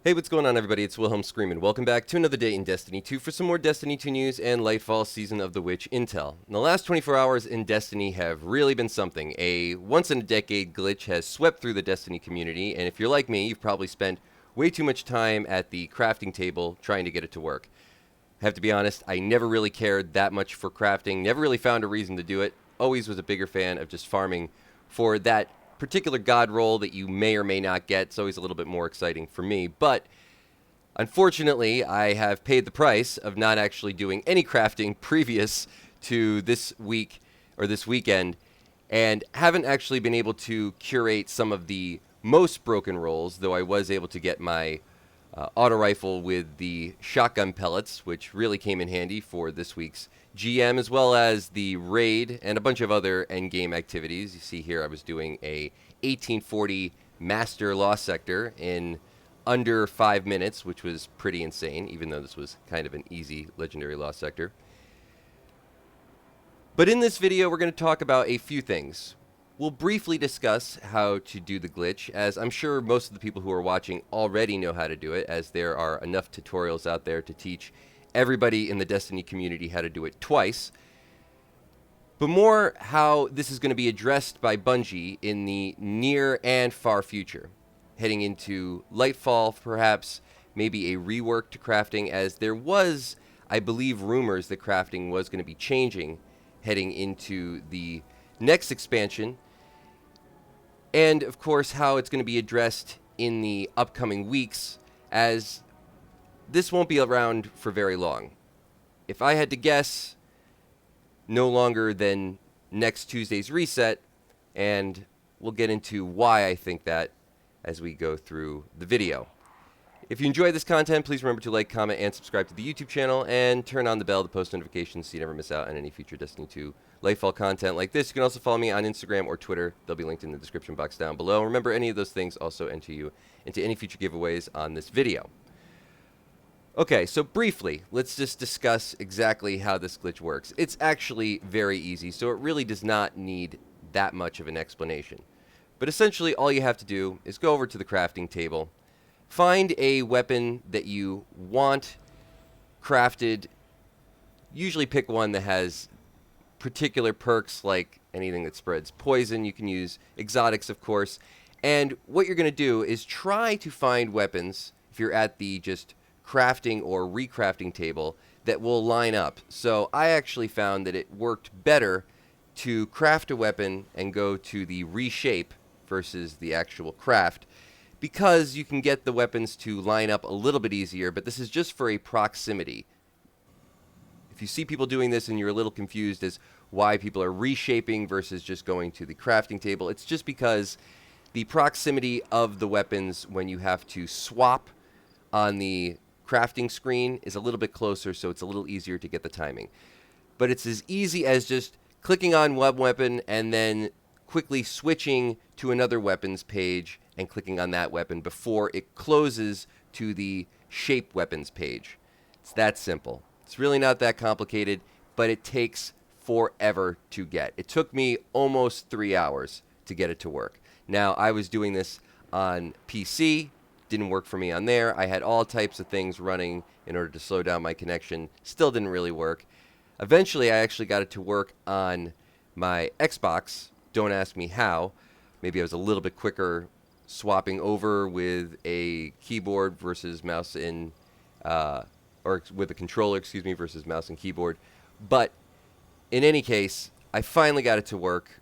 Hey, what's going on, everybody? It's Wilhelm Screamin'. Welcome back to another day in Destiny 2 for some more Destiny 2 news and Lightfall Season of the Witch intel. The last 24 hours in Destiny have really been something. A once-in-a-decade glitch has swept through the Destiny community, and if you're like me, you've probably spent way too much time at the crafting table trying to get it to work. I have to be honest, I never really cared that much for crafting, never really found a reason to do it, always was a bigger fan of just farming for that particular god roll that you may or may not get. It's always a little bit more exciting for me, but unfortunately, I have paid the price of not actually doing any crafting previous to this week or this weekend, and haven't actually been able to curate some of the most broken rolls, though I was able to get my auto rifle with the shotgun pellets, which really came in handy for this week's GM, as well as the raid and a bunch of other endgame activities. You see here I was doing a 1840 master lost sector in under 5 minutes, which was pretty insane, even though this was kind of an easy legendary lost sector. But in this video, we're going to talk about a few things. We'll briefly discuss how to do the glitch, as I'm sure most of the people who are watching already know how to do it, as there are enough tutorials out there to teach everybody in the Destiny community how to do it twice. But more how this is going to be addressed by Bungie in the near and far future, heading into Lightfall, perhaps, maybe a rework to crafting, as there was, I believe, rumors that crafting was going to be changing heading into the next expansion, and of course how it's going to be addressed in the upcoming weeks, as this won't be around for very long. If I had to guess, no longer than next Tuesday's reset, and we'll get into why I think that as we go through the video. If you enjoy this content, please remember to like, comment, and subscribe to the YouTube channel, and turn on the bell to post notifications so you never miss out on any future Destiny 2 Lightfall content like this. You can also follow me on Instagram or Twitter. They'll be linked in the description box down below. Remember, any of those things also enter you into any future giveaways on this video. Okay, so briefly, let's just discuss exactly how this glitch works. It's actually very easy, so it really does not need that much of an explanation. But essentially, all you have to do is go over to the crafting table, find a weapon that you want crafted. Usually pick one that has particular perks, like anything that spreads poison. You can use exotics, of course. And what you're going to do is try to find weapons, if you're at the just crafting or recrafting table, that will line up. So I actually found that it worked better to craft a weapon and go to the reshape versus the actual craft, because you can get the weapons to line up a little bit easier, but this is just for a proximity. If you see people doing this and you're a little confused as why people are reshaping versus just going to the crafting table, it's just because the proximity of the weapons when you have to swap on the crafting screen is a little bit closer, so it's a little easier to get the timing. But it's as easy as just clicking on one weapon and then quickly switching to another weapons page and clicking on that weapon before it closes to the shape weapons page. It's that simple. It's really not that complicated, but it takes forever to get. It took me almost 3 hours to get it to work. Now, I was doing this on PC. Didn't work for me on there. I had all types of things running in order to slow down my connection. Still didn't really work. Eventually, I actually got it to work on my Xbox. Don't ask me how. Maybe I was a little bit quicker swapping over with a keyboard versus mouse or with a controller, excuse me, versus mouse and keyboard. But in any case, I finally got it to work.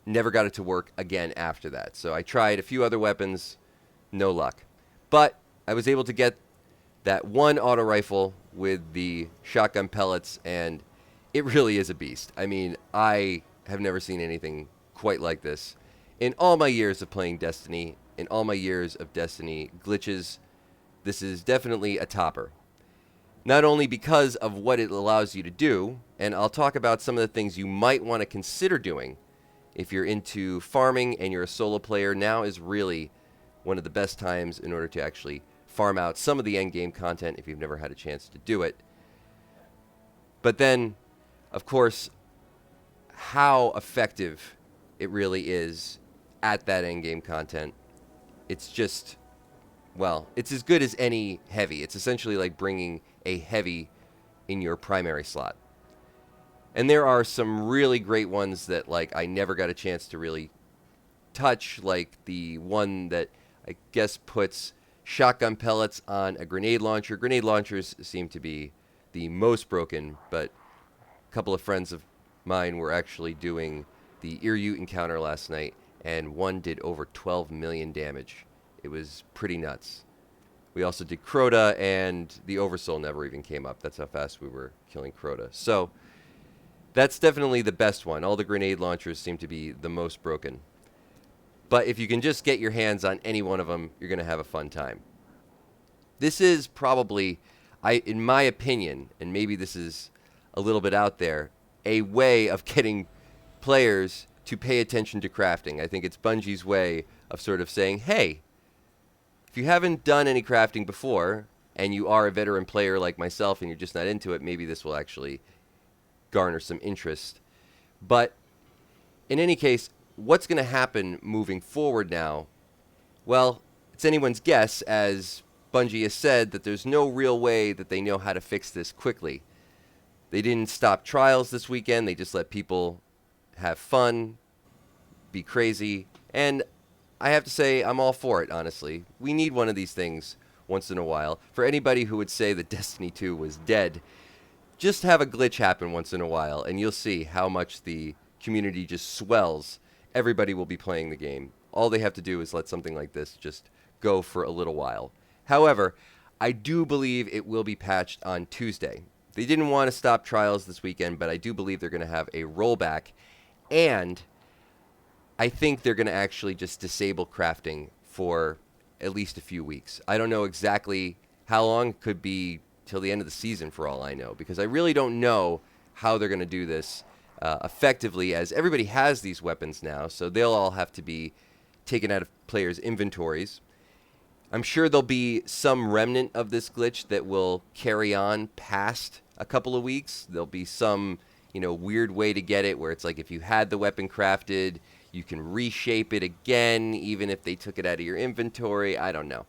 Never got it to work again after that. So I tried a few other weapons, no luck. But I was able to get that one auto rifle with the shotgun pellets, and it really is a beast. I mean, I have never seen anything quite like this. In all my years of playing Destiny, in all my years of Destiny glitches, this is definitely a topper. Not only because of what it allows you to do, and I'll talk about some of the things you might want to consider doing if you're into farming and you're a solo player. Now is really one of the best times in order to actually farm out some of the endgame content if you've never had a chance to do it. But then, of course, how effective it really is at that endgame content. It's just well, it's as good as any heavy. It's essentially like bringing a heavy in your primary slot. And there are some really great ones that like I never got a chance to really touch, like the one that I guess puts shotgun pellets on a grenade launcher. Grenade launchers seem to be the most broken, but a couple of friends of mine were actually doing the Irute encounter last night, and one did over 12 million damage. It was pretty nuts. We also did Crota, and the Oversoul never even came up. That's how fast we were killing Crota. So that's definitely the best one. All the grenade launchers seem to be the most broken. But if you can just get your hands on any one of them, you're going to have a fun time. This is probably, in my opinion, and maybe this is a little bit out there, a way of getting players to pay attention to crafting. I think it's Bungie's way of sort of saying, hey, if you haven't done any crafting before, and you are a veteran player like myself and you're just not into it, maybe this will actually garner some interest. But in any case, what's going to happen moving forward now? Well, it's anyone's guess, as Bungie has said that there's no real way that they know how to fix this quickly. They didn't stop trials this weekend. They just let people have fun, be crazy, and I have to say I'm all for it, honestly. We need one of these things once in a while. For anybody who would say that Destiny 2 was dead, just have a glitch happen once in a while, and you'll see how much the community just swells. Everybody will be playing the game. All they have to do is let something like this just go for a little while. However, I do believe it will be patched on Tuesday. They didn't want to stop trials this weekend, but I do believe they're going to have a rollback, and I think they're going to actually just disable crafting for at least a few weeks. I don't know exactly how long. It could be till the end of the season for all I know, because I really don't know how they're going to do this effectively, as everybody has these weapons now, so they'll all have to be taken out of players' inventories. I'm sure there'll be some remnant of this glitch that will carry on past a couple of weeks. There'll be some, weird way to get it where it's like if you had the weapon crafted, you can reshape it again, even if they took it out of your inventory. I don't know.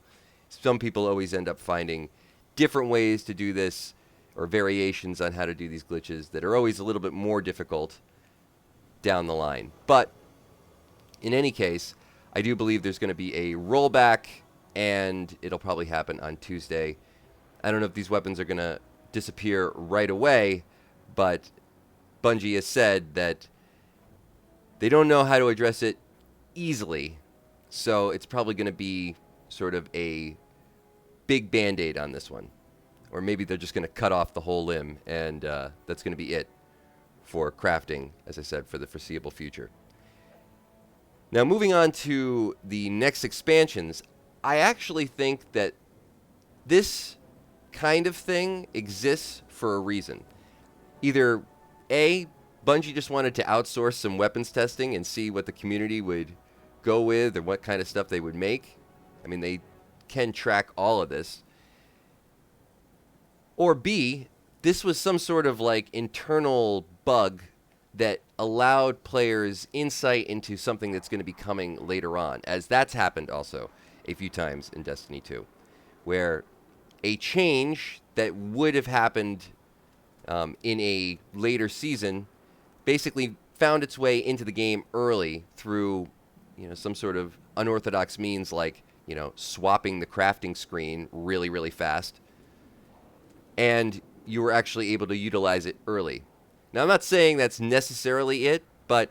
Some people always end up finding different ways to do this, or variations on how to do these glitches that are always a little bit more difficult down the line. But in any case, I do believe there's going to be a rollback, and it'll probably happen on Tuesday. I don't know if these weapons are going to disappear right away, but Bungie has said that they don't know how to address it easily, so it's probably going to be sort of a big Band-Aid on this one. Or maybe they're just going to cut off the whole limb, and that's going to be it for crafting, as I said, for the foreseeable future. Now, moving on to the next expansions, I actually think that this kind of thing exists for a reason. Either A, Bungie just wanted to outsource some weapons testing and see what the community would go with or what kind of stuff they would make. I mean, they can track all of this. Or B, this was some sort of like internal bug that allowed players insight into something that's going to be coming later on, as that's happened also a few times in Destiny 2, where a change that would have happened in a later season basically found its way into the game early through, some sort of unorthodox means like, swapping the crafting screen really, really fast. And you were actually able to utilize it early. Now, I'm not saying that's necessarily it, but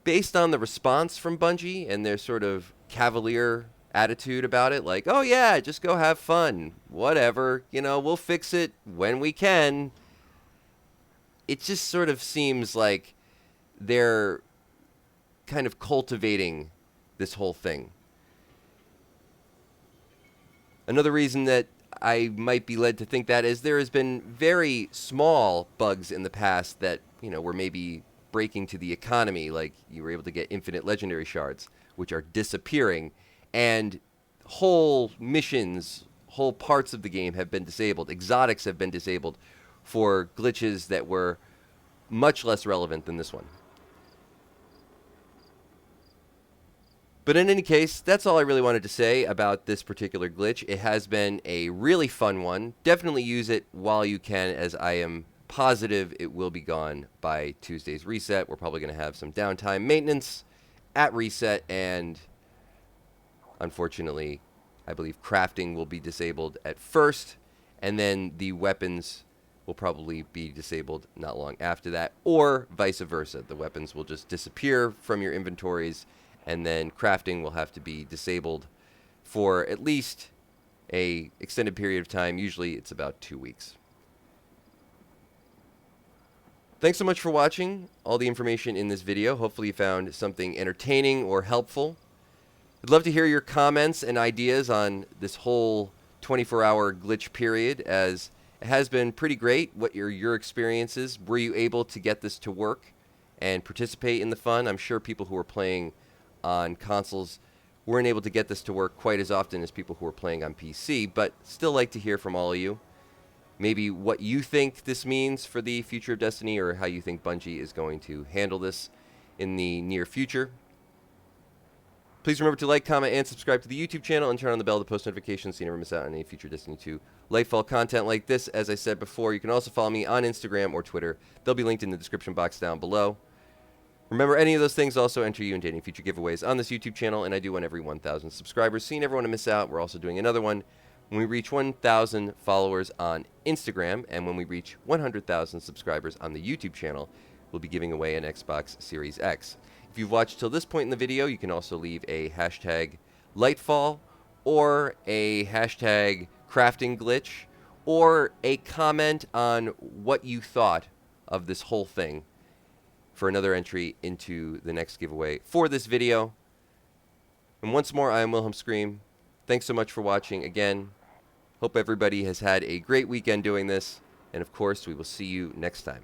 based on the response from Bungie and their sort of cavalier attitude about it, like, oh yeah, just go have fun, whatever, we'll fix it when we can. It just sort of seems like they're kind of cultivating this whole thing. Another reason that I might be led to think that is there has been very small bugs in the past that, were maybe breaking to the economy, like you were able to get infinite legendary shards, which are disappearing, and whole missions, whole parts of the game have been disabled. Exotics have been disabled for glitches that were much less relevant than this one. But in any case, that's all I really wanted to say about this particular glitch. It has been a really fun one. Definitely use it while you can, as I am positive it will be gone by Tuesday's reset. We're probably going to have some downtime maintenance at reset, and unfortunately, I believe crafting will be disabled at first, and then the weapons will probably be disabled not long after that, or vice versa. The weapons will just disappear from your inventories, and then crafting will have to be disabled for at least a extended period of time. Usually it's about 2 weeks. Thanks so much for watching all the information in this video. Hopefully you found something entertaining or helpful. I'd love to hear your comments and ideas on this whole 24-hour glitch period, as it has been pretty great. What are your experiences? Were you able to get this to work and participate in the fun? I'm sure people who are playing on consoles weren't able to get this to work quite as often as people who are playing on PC, but still like to hear from all of you. Maybe what you think this means for the future of Destiny, or how you think Bungie is going to handle this in the near future. Please remember to like, comment, and subscribe to the YouTube channel, and turn on the bell to post notifications so you never miss out on any future Destiny 2 Lightfall content like this. As I said before, you can also follow me on Instagram or Twitter. They'll be linked in the description box down below. Remember, any of those things also enter you into any future giveaways on this YouTube channel, and I do one every 1,000 subscribers, so you never want to miss out. We're also doing another one when we reach 1,000 followers on Instagram, and when we reach 100,000 subscribers on the YouTube channel, we'll be giving away an Xbox Series X. If you've watched till this point in the video, you can also leave a hashtag Lightfall, or a hashtag crafting glitch, or a comment on what you thought of this whole thing for another entry into the next giveaway for this video. And once more, I am Wilhelm Scream. Thanks so much for watching again. Hope everybody has had a great weekend doing this, and of course, we will see you next time.